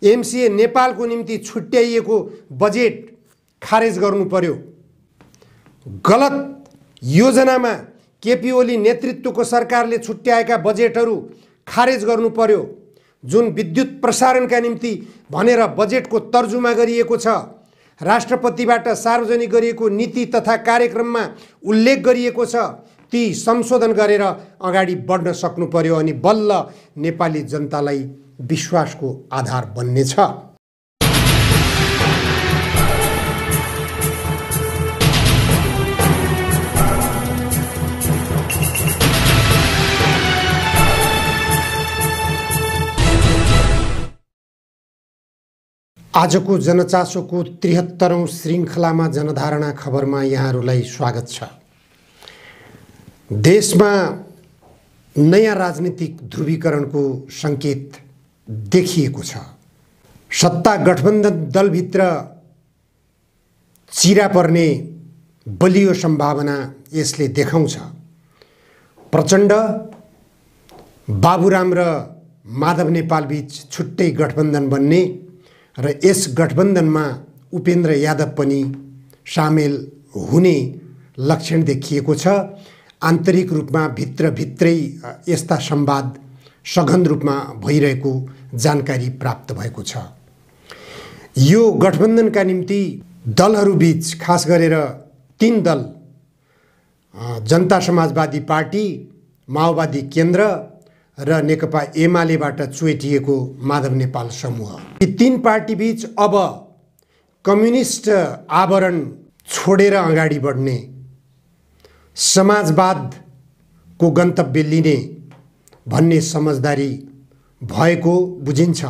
MCA नेपालको निम्ति छुट्याइएको बजेट खारेज गर्नु पर्यो। गलत योजनामा केपी ओली नेतृत्वको सरकारले छुट्याएका बजेटहरू खारेज गर्नु पर्यो। जुन विद्युत प्रसारणका निम्ति भनेर बजेटको तर्जुमा गरिएको छ, राष्ट्रपतिबाट सार्वजनिक गरिएको नीति तथा कार्यक्रममा उल्लेख गरिएको छ, ती संशोधन गरेर अगाडि बढ्न सक्नु पर्यो अनि बल्ल नेपाली जनतालाई विश्वासको आधार बन्नेछ। आजको जनचासोको 73औं श्रृङ्खलामा जनधारणा खबरमा यहाँहरूलाई स्वागत छ। देशमा नयाँ राजनीतिक ध्रुवीकरणको सङ्केत देखिएको छ। सत्ता गठबन्धन दलभित्र चिरा पर्ने बलियो सम्भावना यसले देखाउँछ। प्रचण्ड, बाबुराम र माधव नेपाल बीच छुट्टै गठबन्धन बन्ने र यस गठबन्धनमा उपेन्द्र यादव पनि सामेल हुने लक्षण देखिएको छ। आन्तरिक रूपमा भित्रभित्रै यस्ता संवाद सघन रूपमा भइरहेको जानकारी प्राप्त भएको छ। यो गठबन्धनका निम्ति दलहरूबीच खास गरेर 3 दल, जनता समाजवादी पार्टी, माओवादी केन्द्र र नेकपा एमालेबाट चुइटिएको माधव नेपाल समूह, यी 3 पार्टीबीच अब कम्युनिस्ट आवरण छोडेर अगाडि बढ्ने, समाजवादको गन्तव्य लिने भन्ने समझदारी भएको बुझिन्छ।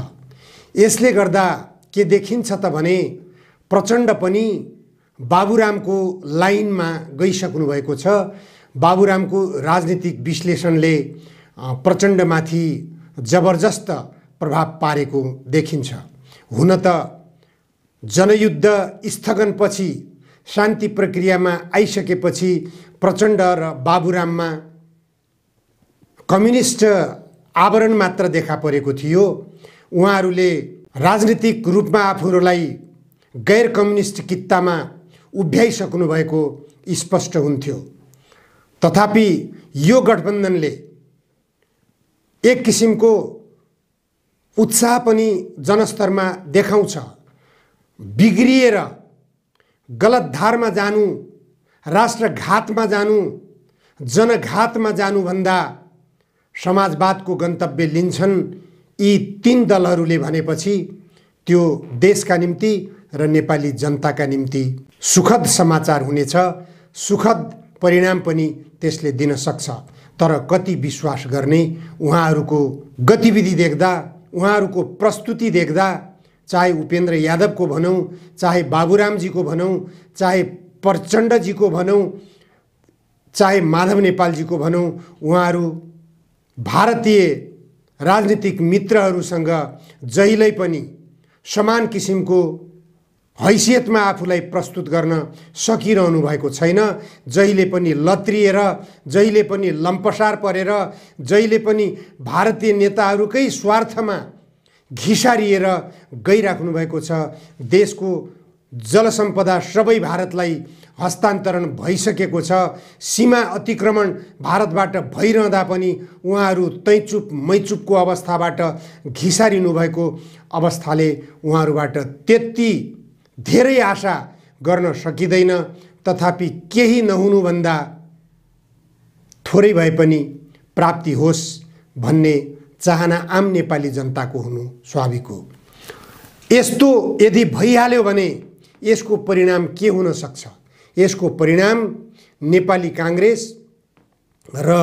यसले गर्दा के देखिन्छ त भने प्रचण्ड पनि बाबुरामको लाइनमा गइसक्नु भएको छ। बाबुरामको राजनीतिक विश्लेषणले प्रचण्डमाथि जबरजस्त प्रभाव पारेको देखिन्छ। हुन त जनयुद्ध स्थगनपछि शान्ति प्रक्रियामा आइसकेपछि प्रचण्ड र बाबुराममा कम्युनिस्ट आवरण मात्र देखा परेको थियो। उहाँहरूले राजनीतिक रूपमा आफूहरूलाई गैर कम्युनिस्ट कित्तामा उभ्याइसक्नु भएको स्पष्ट हुन्थ्यो। तथापि यो गठबन्धनले एक किसिमको उत्साह पनि जनस्तरमा देखाउँछ। बिग्रिएर गलत धारमा जानु, राष्ट्रघातमा जानु, जनघातमा जानुभन्दा समाजवादको गन्तव्य लिन्छन् यी 3 दलहरूले भनेपछि त्यो देशका निम्ति र नेपाली जनताका निम्ति सुखद समाचार हुनेछ। सुखद परिणाम पनि त्यसले दिन सक्छ। तर कति विश्वास गर्ने, उहाँहरूको गतिविधि देख्दा, उहाँहरूको प्रस्तुति देख्दा, चाहे उपेन्द्र यादवको भनौँ, चाहे बाबुरामजीको भनौँ, चाहे प्रचण्डजीको भनौँ, चाहे माधव नेपालजीको भनौँ, उहाँहरू भारतीय राजनीतिक मित्रहरूसँग जहिल्यै पनि समान किसिमको हैसियतमा आफूलाई प्रस्तुत गर्न सकिरहनु भएको छैन। जहिले पनि लत्रिएर, जहिले पनि लम्पसार परेर, जहिले पनि भारतीय नेताहरूकै स्वार्थमा घिसारिएर गइराख्नु भएको छ। देशको जलसम्पदा सबै भारतलाई हस्तान्तरण भइसकेको छ। सीमा अतिक्रमण भारतबाट भइरहँदा पनि उहाँहरू तैचुप मैचुपको अवस्थाबाट घिसारिनु भएको अवस्थाले उहाँहरूबाट त्यति धेरै आशा गर्न सकिँदैन। तथापि केही नहुनुभन्दा थोरै भए पनि प्राप्ति होस् भन्ने चाहना आम नेपाली जनताको हुनु स्वाभाविक हो। यस्तो यदि भइहाल्यो भने यसको परिणाम के हुन सक्छ? यसको परिणाम नेपाली कांग्रेस र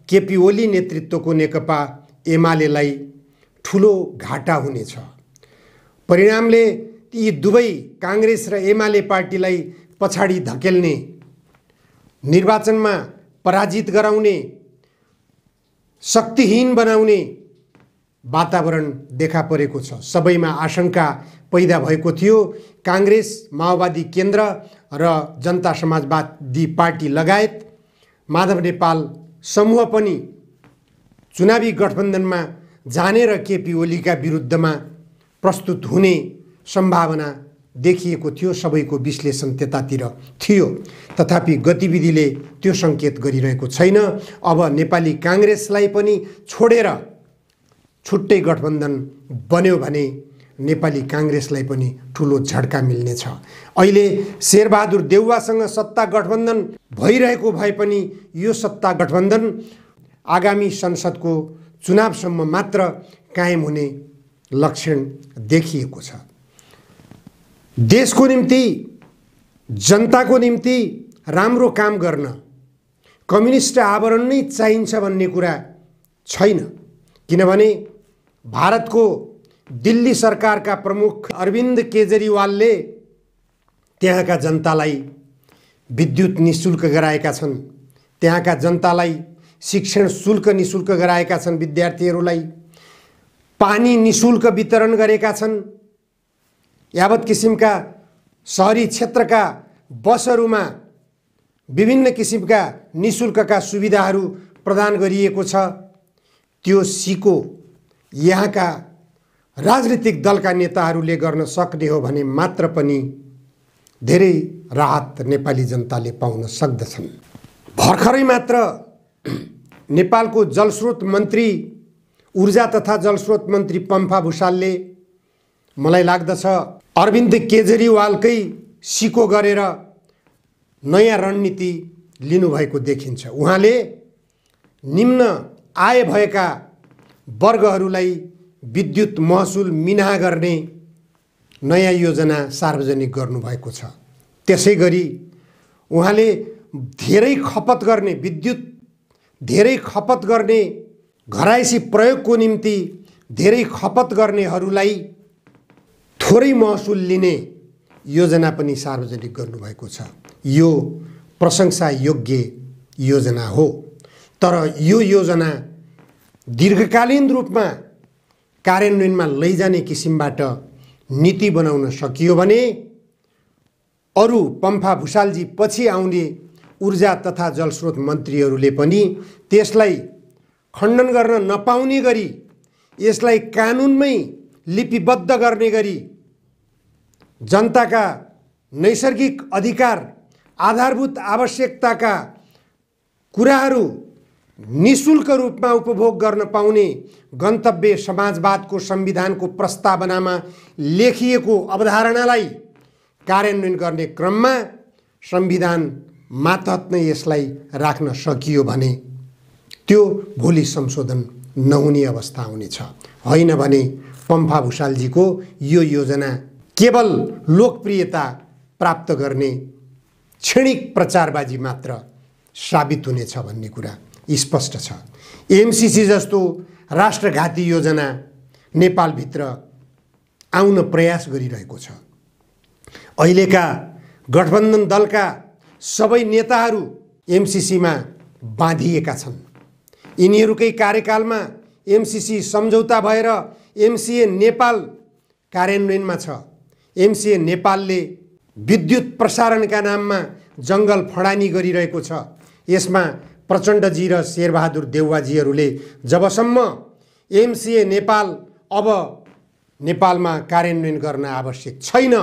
केपी ओली नेतृत्वको नेकपा एमालेलाई ठुलो घाटा हुनेछ। परिणामले यी दुवै कांग्रेस र एमाले पार्टीलाई पछाडि धकेल्ने, निर्वाचनमा पराजित गराउने, शक्तिहीन बनाउने वातावरण देखा परेको छ। सबैमा आशंका पैदा भएको थियो। कांग्रेस, माओवादी केन्द्र र जनता समाजवादी पार्टी लगायत माधव नेपाल समूह पनि चुनावी गठबन्धनमा जाने र केपी ओलीका विरुद्धमा प्रस्तुत हुने सम्भावना देखिएको थियो। सबैको विश्लेषण त्यतातिर थियो। तथापि गतिविधिले त्यो सङ्केत गरिरहेको छैन। अब नेपाली काङ्ग्रेसलाई पनि छोडेर छुट्टै गठबन्धन बन्यो भने नेपाली काङ्ग्रेसलाई पनि ठुलो झड्का मिल्नेछ। अहिले शेरबहादुर देउवासँग सत्ता गठबन्धन भइरहेको भए पनि यो सत्ता गठबन्धन आगामी संसदको चुनावसम्म मात्र कायम हुने लक्षण देखिएको छ। देशको निम्ति, जनताको निम्ति राम्रो काम गर्न कम्युनिस्ट आवरण नै चाहिन्छ भन्ने कुरा छैन। किनभने भारतको दिल्ली सरकारका प्रमुख अरविन्द केजरीवालले त्यहाँका जनतालाई विद्युत निशुल्क गराएका छन्। त्यहाँका जनतालाई शिक्षण शुल्क निशुल्क गराएका छन्। विद्यार्थीहरूलाई पानी निशुल्क वितरण गरेका छन्। यावत किसिमका शहरी क्षेत्रका बसहरूमा विभिन्न किसिमका निशुल्कका सुविधाहरू प्रदान गरिएको छ। त्यो सिको यहाँका राजनीतिक दलका नेताहरूले गर्न सक्ने हो भने मात्र पनि धेरै राहत नेपाली जनताले पाउन सक्दछन्। भर्खरै मात्र नेपालको जलस्रोत मन्त्री, ऊर्जा तथा जलस्रोत मन्त्री पम्फा भुसालले मलाई लाग्दछ अरविन्द केजरीवालकै सिको गरेर नयाँ रणनीति लिनुभएको देखिन्छ। उहाँले निम्न आय भएका वर्गहरूलाई विद्युत महसुल मिनाहा गर्ने नयाँ योजना सार्वजनिक गर्नुभएको छ। त्यसै गरी उहाँले धेरै खपत गर्ने, विद्युत धेरै खपत गर्ने, घरायसी प्रयोगको निम्ति धेरै खपत गर्नेहरूलाई थोरै महसुल लिने योजना पनि सार्वजनिक गर्नुभएको छ। यो प्रशंसा योग्य योजना हो। तर यो योजना दीर्घकालीन रूपमा कार्यान्वयनमा लैजाने किसिमबाट नीति बनाउन सकियो भने अरू पम्फा भुसालजी पछि आउने ऊर्जा तथा जलस्रोत मन्त्रीहरूले पनि त्यसलाई खण्डन गर्न नपाउने गरी, यसलाई कानुनमै लिपिबद्ध गर्ने गरी जनताका नैसर्गिक अधिकार, आधारभूत आवश्यकताका कुराहरू निशुल्क रूपमा उपभोग गर्न पाउने गन्तव्य समाजवादको संविधानको प्रस्तावनामा लेखिएको अवधारणालाई कार्यान्वयन गर्ने क्रममा संविधान मातहत नै यसलाई राख्न सकियो भने त्यो भोलि संशोधन नहुने अवस्था हुनेछ। होइन भने पम्फा भुसालजीको यो योजना केवल लोकप्रियता प्राप्त गर्ने क्षणिक प्रचारबाजी मात्र साबित हुनेछ भन्ने कुरा स्पष्ट छ। एमसीसी जस्तो राष्ट्रघाती योजना नेपालभित्र आउन प्रयास गरिरहेको छ। अहिलेका गठबन्धन दलका सबै नेताहरू एमसीसीमा बाँधिएका छन्। यिनीहरूकै कार्यकालमा एमसीसी सम्झौता भएर एमसीए नेपाल कार्यान्वयनमा छ। एमसीए नेपालले विद्युत प्रसारणका नाममा जङ्गल फडानी गरिरहेको छ। यसमा प्रचण्डजी र शेरबहादुर देउवाजीहरूले जबसम्म एमसीए नेपाल अब नेपालमा कार्यान्वयन गर्न आवश्यक छैन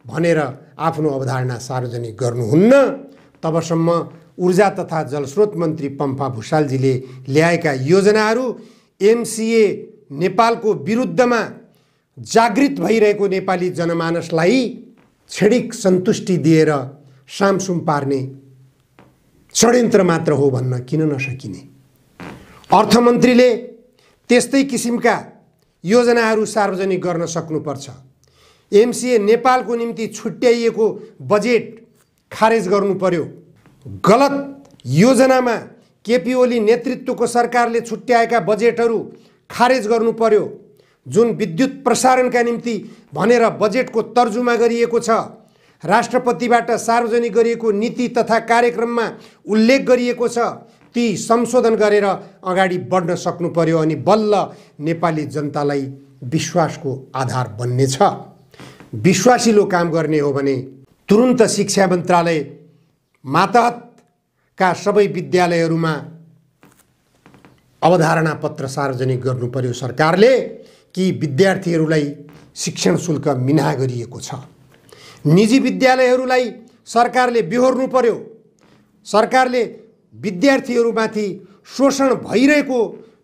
भनेर आफ्नो अवधारणा सार्वजनिक गर्नुहुन्न, तबसम्म ऊर्जा तथा जलस्रोत मन्त्री पम्फा भुसालजीले ल्याएका योजनाहरू एमसीए नेपालको विरुद्धमा जागृत भइरहेको नेपाली जनमानसलाई क्षणिक सन्तुष्टि दिएर सामसुम पार्ने षड्यन्त्र मात्र हो भन्न किन नसकिने। अर्थमन्त्रीले त्यस्तै किसिमका योजनाहरू सार्वजनिक गर्न सक्नुपर्छ। एमसीए नेपालको निम्ति छुट्याइएको बजेट खारेज गर्नु पर्यो। गलत योजनामा केपी ओली नेतृत्वको सरकारले छुट्याएका बजेटहरू खारेज गर्नु पर्यो। जुन विद्युत प्रसारणका निम्ति भनेर बजेटको तर्जुमा गरिएको छ, राष्ट्रपतिबाट सार्वजनिक गरिएको नीति तथा कार्यक्रममा उल्लेख गरिएको छ, ती संशोधन गरेर अगाडि बढ्न सक्नु पर्यो। अनि बल्ल नेपाली जनतालाई विश्वासको आधार बन्नेछ। विश्वासिलो काम गर्ने हो भने तुरुन्त शिक्षा मन्त्रालय मातहतका सबै विद्यालयहरूमा अवधारणा पत्र सार्वजनिक गर्नु पर्यो सरकारले कि विद्यार्थीहरूलाई शिक्षण शुल्क मिनाहा गरिएको छ। निजी विद्यालयहरूलाई सरकारले बिहोर्नु पर्यो। सरकारले विद्यार्थीहरूमाथि शोषण भइरहेको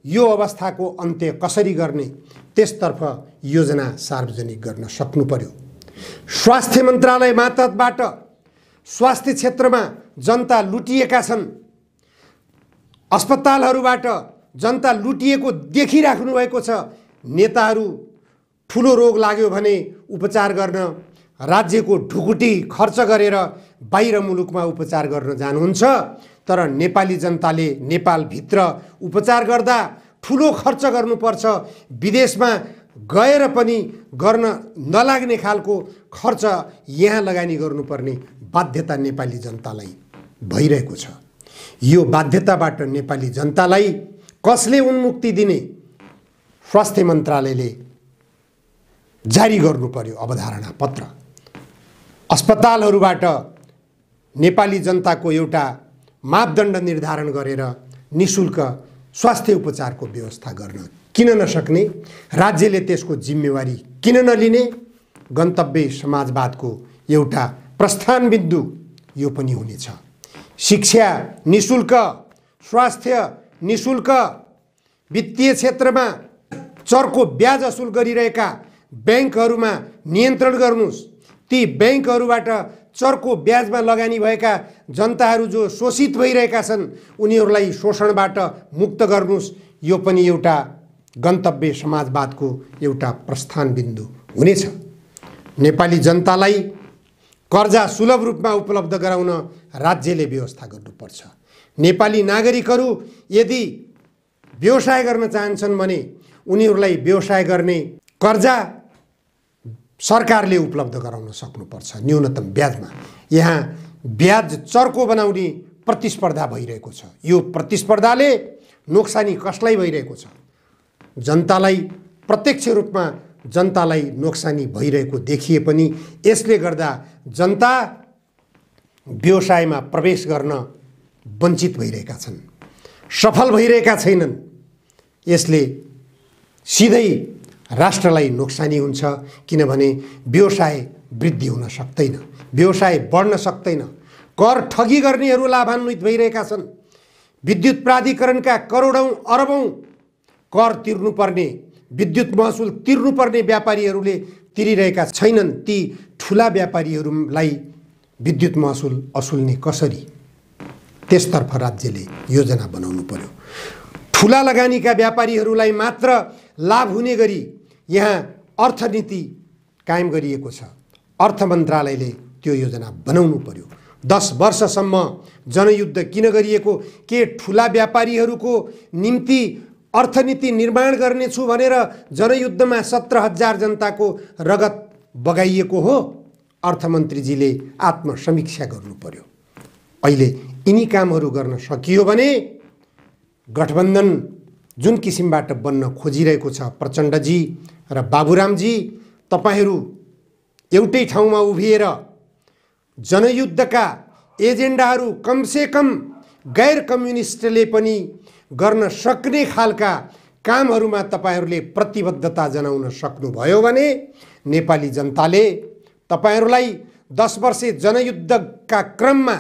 यो अवस्थाको अन्त्य कसरी गर्ने त्यसतर्फ योजना सार्वजनिक गर्न सक्नु पर्यो। स्वास्थ्य मन्त्रालय मातहतबाट स्वास्थ्य क्षेत्रमा जनता लुटिएका छन्। अस्पतालहरूबाट जनता लुटिएको देखिराख्नु भएको छ। नेताहरू ठुलो रोग लाग्यो भने उपचार गर्न राज्यको ढुकुटी खर्च गरेर बाहिर मुलुकमा उपचार गर्न जानुहुन्छ, तर नेपाली जनताले नेपालभित्र उपचार गर्दा ठुलो खर्च गर्नुपर्छ। विदेशमा गएर पनि गर्न नलाग्ने खालको खर्च यहाँ लगानी गर्नुपर्ने बाध्यता नेपाली जनतालाई भइरहेको छ। यो बाध्यताबाट नेपाली जनतालाई कसले उन्मुक्ति दिने? स्वास्थ्य मन्त्रालयले जारी गर्नु पर्यो अवधारणा पत्र। अस्पतालहरूबाट नेपाली जनताको एउटा मापदण्ड निर्धारण गरेर निशुल्क स्वास्थ्य उपचारको व्यवस्था गर्न किन नसक्ने? राज्यले त्यसको जिम्मेवारी किन नलिने? गन्तव्य समाजवादको एउटा प्रस्थान बिन्दु यो पनि हुनेछ। शिक्षा निशुल्क, स्वास्थ्य निशुल्क, वित्तीय क्षेत्रमा चर्को ब्याज असुल गरिरहेका ब्याङ्कहरूमा नियन्त्रण गर्नुस्। ती ब्याङ्कहरूबाट चर्को ब्याजमा लगानी भएका जनताहरू जो शोषित भइरहेका छन् उनीहरूलाई शोषणबाट मुक्त गर्नुस्। यो पनि एउटा गन्तव्य समाजवादको एउटा प्रस्थान बिन्दु हुनेछ। नेपाली जनतालाई कर्जा सुलभ रूपमा उपलब्ध गराउन राज्यले व्यवस्था गर्नुपर्छ। नेपाली नागरिकहरू यदि व्यवसाय गर्न चाहन्छन् भने उनीहरूलाई व्यवसाय गर्ने कर्जा सरकारले उपलब्ध गराउन सक्नुपर्छ न्यूनतम ब्याजमा। यहाँ ब्याज चर्को बनाउने प्रतिस्पर्धा भइरहेको छ। यो प्रतिस्पर्धाले नोक्सानी कसलाई भइरहेको छ? जनतालाई प्रत्यक्ष रूपमा जनतालाई नोक्सानी भइरहेको देखिए पनि यसले गर्दा जनता व्यवसायमा प्रवेश गर्न वञ्चित भइरहेका छन्, सफल भइरहेका छैनन्। यसले सिधै राष्ट्रलाई नोक्सानी हुन्छ, किनभने व्यवसाय वृद्धि हुन सक्दैन, व्यवसाय बढ्न सक्दैन। कर ठगी गर्नेहरू लाभान्वित भइरहेका छन्। विद्युत प्राधिकरणका करोडौं अरबौं कर तिर्नुपर्ने, विद्युत महसुल तिर्नुपर्ने व्यापारीहरूले तिरिरहेका छैनन्। ती ठुला व्यापारीहरूलाई विद्युत महसुल असुल्ने कसरी? त्यसतर्फ राज्यले योजना बनाउनु पर्यो। ठुला लगानीका व्यापारीहरूलाई मात्र लाभ हुने गरी यहाँ अर्थनीति कायम गरिएको छ। अर्थ मन्त्रालयले त्यो योजना बनाउनु पर्यो। 10 वर्षसम्म जनयुद्ध किन गरिएको? के ठुला व्यापारीहरूको निम्ति अर्थनीति निर्माण गर्नेछु भनेर जनयुद्धमा 17,000 जनताको रगत बगाइएको हो? अर्थमन्त्रीजीले आत्मसमीक्षा गर्नु पर्यो। अहिले यिनी कामहरू गर्न सकियो भने गठबन्धन जुन किसिमबाट बन्न खोजिरहेको छ, प्रचण्डजी र बाबुरामजी, तपाईहरू एउटै ठाउँमा उभिएर जनयुद्धका एजेन्डाहरू कमसेकम गैर कम्युनिस्टले पनि गर्न सक्ने खालका कामहरूमा तपाईहरूले प्रतिबद्धता जनाउन सक्नुभयो भने नेपाली जनताले तपाईहरूलाई 10 वर्षे जनयुद्धका क्रममा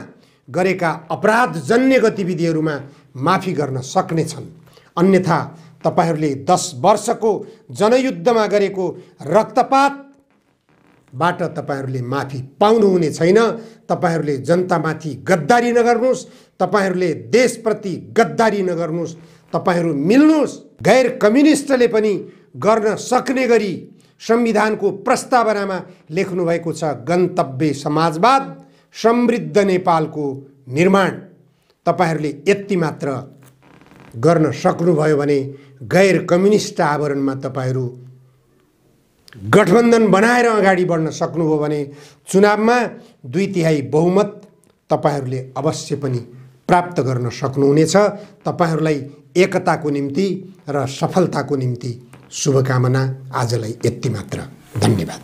गरेका अपराधजन्य गतिविधिहरूमा माफी गर्न सक्नेछन्। अन्यथा तपाईहरूले 10 वर्षको जनयुद्धमा गरेको रक्तपातबाट तपाईहरूले माफी पाउनुहुने छैन। तपाईहरूले जनतामाथि गद्दारी नगर्नुहोस्, तपाईहरूले देशप्रति गद्दारी नगर्नुहोस्, तपाईहरू मिल्नुहोस्। गैर कम्युनिस्टले पनि गर्न सक्ने गरी संविधानको प्रस्तावनामा लेख्नु भएको छ गन्तव्य समाजवाद, समृद्ध नेपालको निर्माण। तपाईहरूले यति मात्र गर्न सक्नुभयो भने गैर कम्युनिस्ट आवरणमा तपाईहरू गठबन्धन बनाएर अगाडि बढ्न सक्नुभयो भने चुनावमा 2/3 बहुमत तपाईहरूले अवश्य पनि प्राप्त गर्न सक्नुहुनेछ। तपाईहरूलाई एकताको निम्ति र सफलताको निम्ति शुभकामना। आजलाई यति मात्र। धन्यवाद।